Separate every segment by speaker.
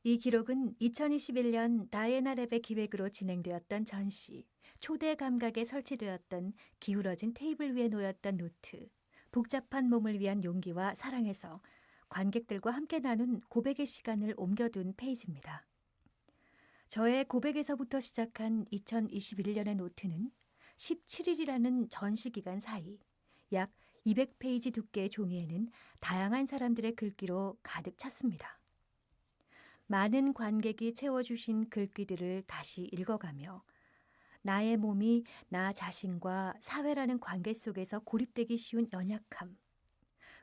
Speaker 1: 이 기록은 2021년 다이애나 랩의 기획으로 진행되었던 전시, 초대 감각에 설치되었던 기울어진 테이블 위에 놓였던 노트, 복잡한 몸을 위한 용기와 사랑에서 관객들과 함께 나눈 고백의 시간을 옮겨둔 페이지입니다. 저의 고백에서부터 시작한 2021년의 노트는 17일이라는 전시 기간 사이 약 200페이지 두께의 종이에는 다양한 사람들의 글귀로 가득 찼습니다. 많은 관객이 채워주신 글귀들을 다시 읽어가며 나의 몸이 나 자신과 사회라는 관계 속에서 고립되기 쉬운 연약함,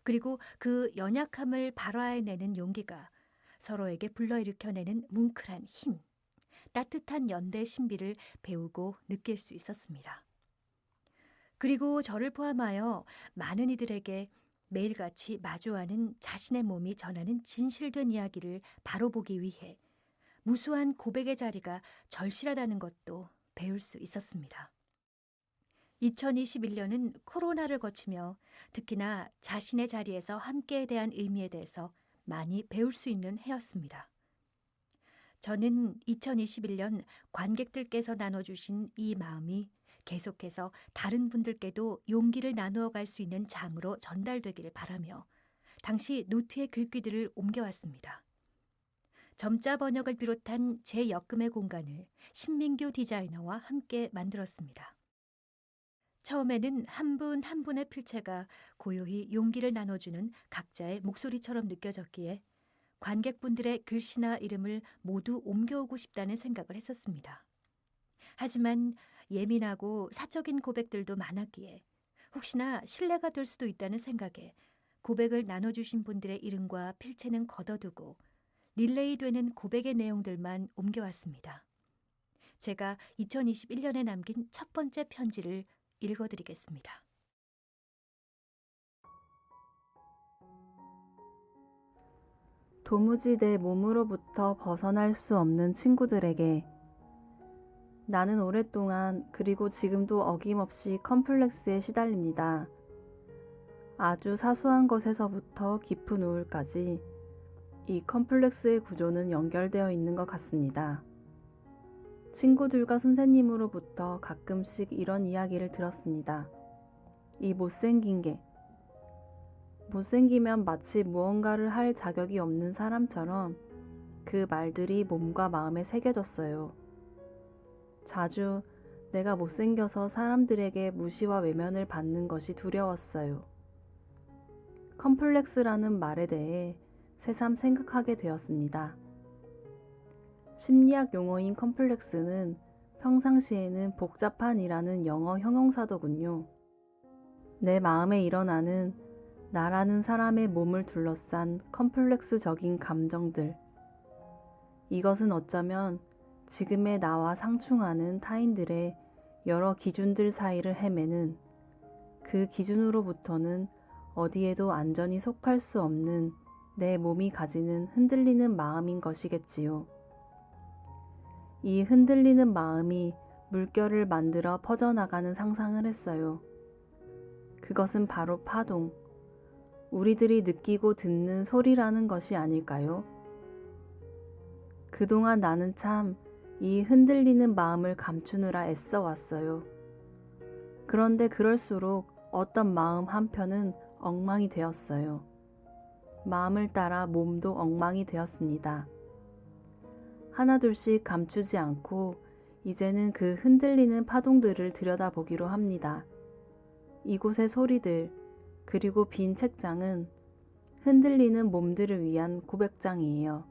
Speaker 1: 그리고 그 연약함을 발화해내는 용기가 서로에게 불러일으켜내는 뭉클한 힘, 따뜻한 연대 신비를 배우고 느낄 수 있었습니다. 그리고 저를 포함하여 많은 이들에게 매일같이 마주하는 자신의 몸이 전하는 진실된 이야기를 바로 보기 위해 무수한 고백의 자리가 절실하다는 것도 배울 수 있었습니다. 2021년은 코로나를 거치며 특히나 자신의 자리에서 함께에 대한 의미에 대해서 많이 배울 수 있는 해였습니다. 저는 2021년 관객들께서 나눠주신 이 마음이 계속해서 다른 분들께도 용기를 나누어 갈 수 있는 장으로 전달되기를 바라며 당시 노트의 글귀들을 옮겨왔습니다. 점자 번역을 비롯한 제 역금의 공간을 신민규 디자이너와 함께 만들었습니다. 처음에는 한 분 한 분의 필체가 고요히 용기를 나눠주는 각자의 목소리처럼 느껴졌기에 관객분들의 글씨나 이름을 모두 옮겨오고 싶다는 생각을 했었습니다. 하지만 예민하고 사적인 고백들도 많았기에 혹시나 신뢰가 될 수도 있다는 생각에 고백을 나눠주신 분들의 이름과 필체는 걷어두고 릴레이 되는 고백의 내용들만 옮겨왔습니다. 제가 2021년에 남긴 첫 번째 편지를 읽어드리겠습니다.
Speaker 2: 도무지 내 몸으로부터 벗어날 수 없는 친구들에게 나는 오랫동안 그리고 지금도 어김없이 컴플렉스에 시달립니다. 아주 사소한 것에서부터 깊은 우울까지 이 컴플렉스의 구조는 연결되어 있는 것 같습니다. 친구들과 선생님으로부터 가끔씩 이런 이야기를 들었습니다. 이 못생긴 게 못생기면 마치 무언가를 할 자격이 없는 사람처럼 그 말들이 몸과 마음에 새겨졌어요. 자주 내가 못생겨서 사람들에게 무시와 외면을 받는 것이 두려웠어요. 컴플렉스라는 말에 대해 새삼 생각하게 되었습니다. 심리학 용어인 컴플렉스는 평상시에는 복잡한이라는 영어 형용사더군요. 내 마음에 일어나는 나라는 사람의 몸을 둘러싼 컴플렉스적인 감정들. 이것은 어쩌면 지금의 나와 상충하는 타인들의 여러 기준들 사이를 헤매는 그 기준으로부터는 어디에도 안전히 속할 수 없는 내 몸이 가지는 흔들리는 마음인 것이겠지요. 이 흔들리는 마음이 물결을 만들어 퍼져나가는 상상을 했어요. 그것은 바로 파동, 우리들이 느끼고 듣는 소리라는 것이 아닐까요? 그동안 나는 참 이 흔들리는 마음을 감추느라 애써 왔어요. 그런데 그럴수록 어떤 마음 한편은 엉망이 되었어요. 마음을 따라 몸도 엉망이 되었습니다. 하나둘씩 감추지 않고 이제는 그 흔들리는 파동들을 들여다보기로 합니다. 이곳의 소리들, 그리고 빈 책장은 흔들리는 몸들을 위한 고백장이에요.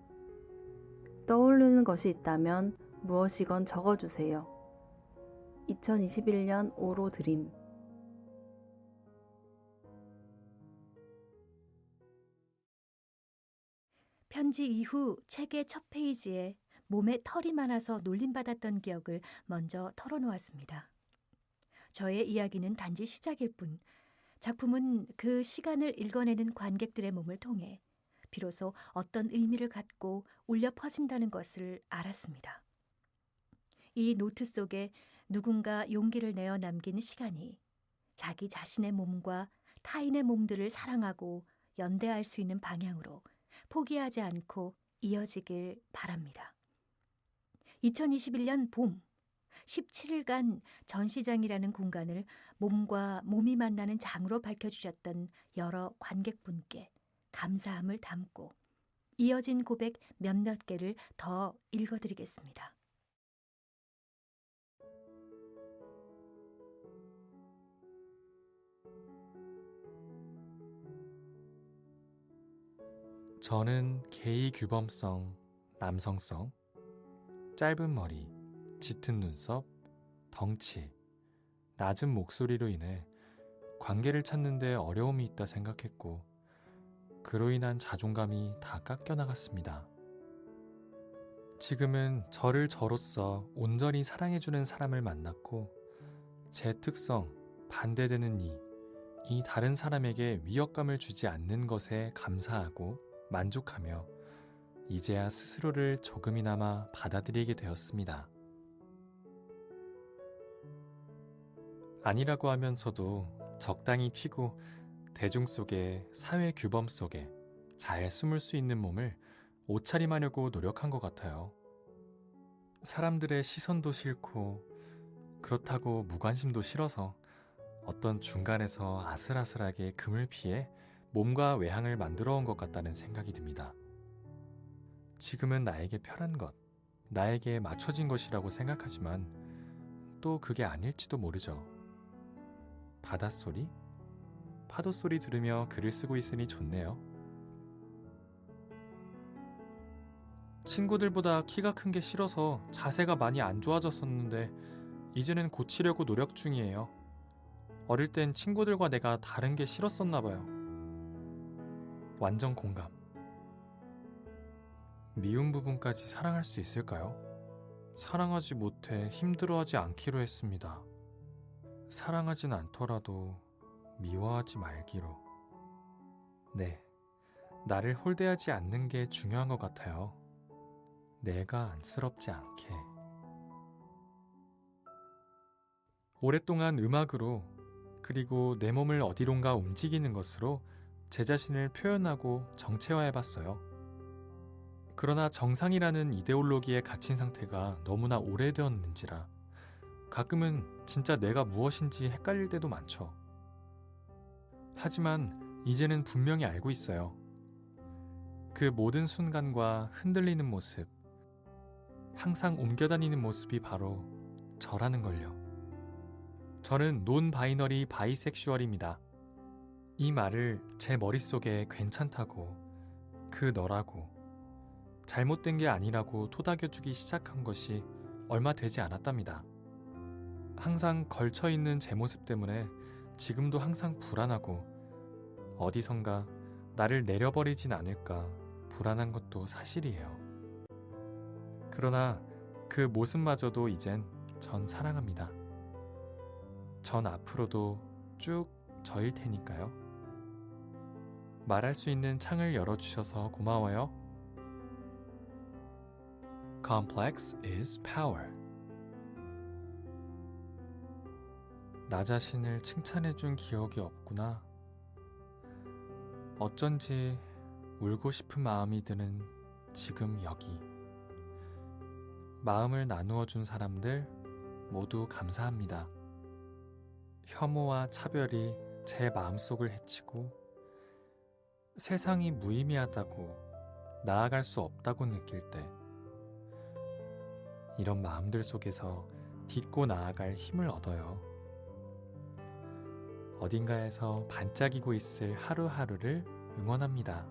Speaker 2: 떠오르는 것이 있다면 무엇이건 적어주세요. 2021년 5로 드림.
Speaker 1: 편지 이후 책의 첫 페이지에 몸에 털이 많아서 놀림받았던 기억을 먼저 털어놓았습니다. 저의 이야기는 단지 시작일 뿐 작품은 그 시간을 읽어내는 관객들의 몸을 통해 비로소 어떤 의미를 갖고 울려 퍼진다는 것을 알았습니다. 이 노트 속에 누군가 용기를 내어 남긴 시간이 자기 자신의 몸과 타인의 몸들을 사랑하고 연대할 수 있는 방향으로 포기하지 않고 이어지길 바랍니다. 2021년 봄 17일간 전시장이라는 공간을 몸과 몸이 만나는 장으로 밝혀주셨던 여러 관객분께 감사함을 담고 이어진 고백 몇몇 개를 더 읽어드리겠습니다.
Speaker 3: 저는 게이 규범성, 남성성, 짧은 머리, 짙은 눈썹, 덩치, 낮은 목소리로 인해 관계를 찾는데 어려움이 있다 생각했고 그로 인한 자존감이 다 깎여나갔습니다. 지금은 저를 저로서 온전히 사랑해주는 사람을 만났고 제 특성, 반대되는 이 다른 사람에게 위협감을 주지 않는 것에 감사하고 만족하며 이제야 스스로를 조금이나마 받아들이게 되었습니다. 아니라고 하면서도 적당히 튀고 대중 속에 사회 규범 속에 잘 숨을 수 있는 몸을 옷차림하려고 노력한 것 같아요. 사람들의 시선도 싫고 그렇다고 무관심도 싫어서 어떤 중간에서 아슬아슬하게 금을 피해 몸과 외향을 만들어 온 것 같다는 생각이 듭니다. 지금은 나에게 편한 것, 나에게 맞춰진 것이라고 생각하지만 또 그게 아닐지도 모르죠. 바닷소리? 파도소리 들으며 글을 쓰고 있으니 좋네요. 친구들보다 키가 큰 게 싫어서 자세가 많이 안 좋아졌었는데 이제는 고치려고 노력 중이에요. 어릴 땐 친구들과 내가 다른 게 싫었었나 봐요. 완전 공감. 미운 부분까지 사랑할 수 있을까요? 사랑하지 못해 힘들어하지 않기로 했습니다. 사랑하진 않더라도 미워하지 말기로. 네, 나를 홀대하지 않는 게 중요한 것 같아요. 내가 안쓰럽지 않게. 오랫동안 음악으로 그리고 내 몸을 어디론가 움직이는 것으로 제 자신을 표현하고 정체화해봤어요. 그러나 정상이라는 이데올로기에 갇힌 상태가 너무나 오래되었는지라 가끔은 진짜 내가 무엇인지 헷갈릴 때도 많죠. 하지만 이제는 분명히 알고 있어요. 그 모든 순간과 흔들리는 모습, 항상 옮겨다니는 모습이 바로 저라는 걸요. 저는 논바이너리 바이섹슈얼입니다. 이 말을 제 머릿속에 괜찮다고, 그 너라고, 잘못된 게 아니라고 토닥여주기 시작한 것이 얼마 되지 않았답니다. 항상 걸쳐있는 제 모습 때문에 지금도 항상 불안하고 어디선가 나를 내려버리진 않을까 불안한 것도 사실이에요. 그러나 그 모습마저도 이젠 전 사랑합니다. 전 앞으로도 쭉 저일 테니까요. 말할 수 있는 창을 열어주셔서 고마워요. Complex is power. 나 자신을 칭찬해준 기억이 없구나. 어쩐지 울고 싶은 마음이 드는 지금 여기. 마음을 나누어준 사람들 모두 감사합니다. 혐오와 차별이 제 마음속을 헤치고 세상이 무의미하다고 나아갈 수 없다고 느낄 때 이런 마음들 속에서 딛고 나아갈 힘을 얻어요. 어딘가에서 반짝이고 있을 하루하루를 응원합니다.